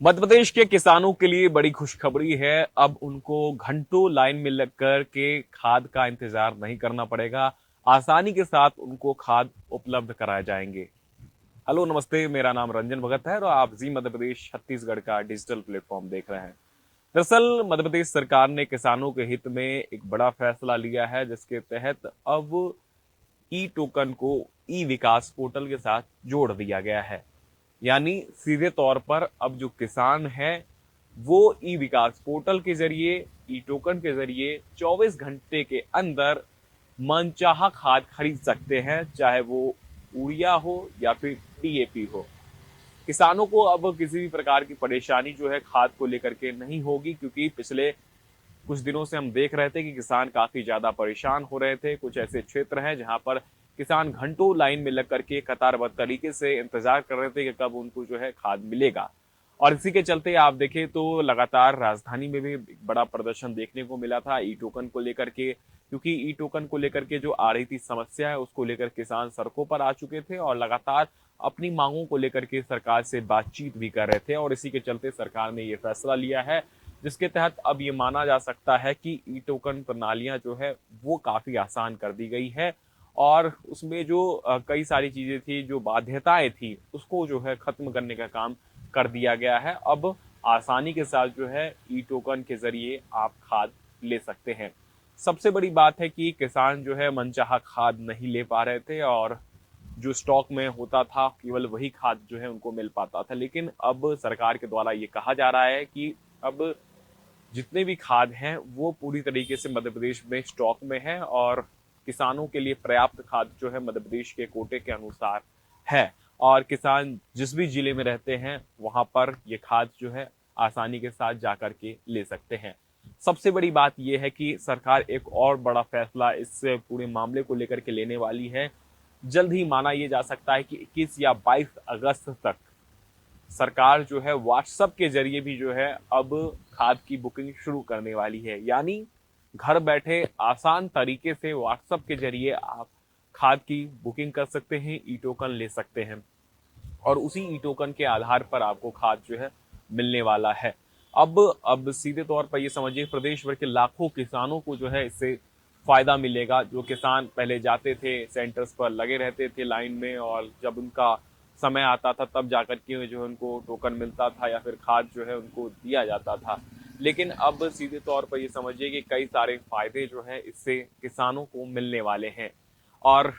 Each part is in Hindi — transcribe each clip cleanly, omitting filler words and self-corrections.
मध्य प्रदेश के किसानों के लिए बड़ी खुशखबरी है। अब उनको घंटों लाइन में लगकर के खाद का इंतजार नहीं करना पड़ेगा। आसानी के साथ उनको खाद उपलब्ध कराए जाएंगे। हेलो, नमस्ते। मेरा नाम रंजन भगत है और आप जी मध्य प्रदेश छत्तीसगढ़ का डिजिटल प्लेटफॉर्म देख रहे हैं। दरअसल मध्य प्रदेश सरकार ने किसानों के हित में एक बड़ा फैसला लिया है, जिसके तहत अब ई टोकन को ई विकास पोर्टल के साथ जोड़ दिया गया है। यानी सीधे तौर पर अब जो किसान है वो ई विकास पोर्टल के जरिए, ई टोकन के जरिए 24 घंटे के अंदर मनचाहा खाद खरीद सकते हैं, चाहे वो यूरिया हो या फिर डीएपी हो। किसानों को अब किसी भी प्रकार की परेशानी जो है खाद को लेकर के नहीं होगी, क्योंकि पिछले कुछ दिनों से हम देख रहे थे कि किसान काफी ज्यादा परेशान हो रहे थे। कुछ ऐसे क्षेत्र हैं जहां पर किसान घंटों लाइन में लग करके कतारबद्ध तरीके से इंतजार कर रहे थे कि कब उनको जो है खाद मिलेगा। और इसी के चलते आप देखें तो लगातार राजधानी में भी एक बड़ा प्रदर्शन देखने को मिला था ई टोकन को लेकर के, क्योंकि ई टोकन को लेकर के जो आ रही थी समस्या है उसको लेकर किसान सड़कों पर आ चुके थे और लगातार अपनी मांगों को लेकर के सरकार से बातचीत भी कर रहे थे। और इसी के चलते सरकार ने ये फैसला लिया है, जिसके तहत अब ये माना जा सकता है कि ई टोकन प्रणालियां जो है वो काफी आसान कर दी गई है। और उसमें जो कई सारी चीजें थी, जो बाध्यताएं थी, उसको जो है खत्म करने का काम कर दिया गया है। अब आसानी के साथ जो है ई टोकन के जरिए आप खाद ले सकते हैं। सबसे बड़ी बात है कि किसान जो है मनचाहा खाद नहीं ले पा रहे थे और जो स्टॉक में होता था केवल वही खाद जो है उनको मिल पाता था। लेकिन अब सरकार के द्वारा ये कहा जा रहा है कि अब जितने भी खाद हैं वो पूरी तरीके से मध्य प्रदेश में स्टॉक में है और किसानों के लिए पर्याप्त खाद जो है मध्य प्रदेश के कोटे के अनुसार है। और किसान जिस भी जिले में रहते हैं वहां पर ये खाद जो है आसानी के साथ जाकर के ले सकते हैं। सबसे बड़ी बात यह है कि सरकार एक और बड़ा फैसला इस पूरे मामले को लेकर के लेने वाली है। जल्द ही माना यह जा सकता है कि 21 या 22 अगस्त तक सरकार जो है व्हाट्सएप के जरिए भी जो है अब खाद की बुकिंग शुरू करने वाली है। यानी घर बैठे आसान तरीके से व्हाट्सएप के जरिए आप खाद की बुकिंग कर सकते हैं, ई टोकन ले सकते हैं और उसी ई टोकन के आधार पर आपको खाद जो है मिलने वाला है। अब सीधे तौर पर ये समझिए प्रदेश भर के लाखों किसानों को जो है इससे फायदा मिलेगा। जो किसान पहले जाते थे सेंटर्स पर लगे रहते थे लाइन में और जब उनका समय आता था तब जाकर के जो है उनको टोकन मिलता था या फिर खाद जो है उनको दिया जाता था। लेकिन अब सीधे तौर पर ये समझिए कि कई सारे फायदे जो है इससे किसानों को मिलने वाले हैं। और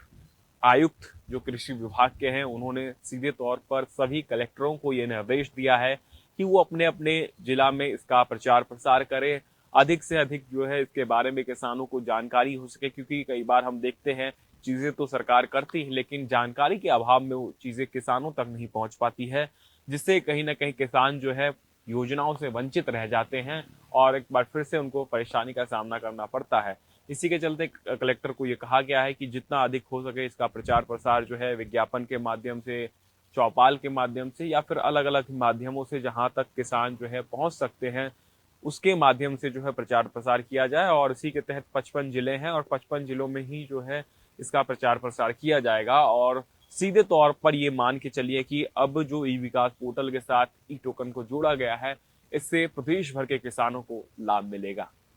आयुक्त जो कृषि विभाग के हैं उन्होंने सीधे तौर पर सभी कलेक्टरों को यह निर्देश दिया है कि वो अपने अपने जिला में इसका प्रचार प्रसार करें। अधिक से अधिक जो है इसके बारे में किसानों को जानकारी हो सके, क्योंकि कई बार हम देखते हैं चीजें तो सरकार करती है लेकिन जानकारी के अभाव में वो चीजें किसानों तक नहीं पहुंच पाती है, जिससे कहीं ना कहीं किसान जो है योजनाओं से वंचित रह जाते हैं और एक बार फिर से उनको परेशानी का सामना करना पड़ता है। इसी के चलते कलेक्टर को ये कहा गया है कि जितना अधिक हो सके इसका प्रचार प्रसार जो है विज्ञापन के माध्यम से, चौपाल के माध्यम से या फिर अलग अलग माध्यमों से जहां तक किसान जो है पहुंच सकते हैं उसके माध्यम से जो है प्रचार प्रसार किया जाए। और इसी के तहत 55 जिले हैं और 55 जिलों में ही जो है इसका प्रचार प्रसार किया जाएगा। और सीधे तौर पर ये मान के चलिए कि अब जो ई विकास पोर्टल के साथ ई टोकन को जोड़ा गया है, इससे प्रदेश भर के किसानों को लाभ मिलेगा।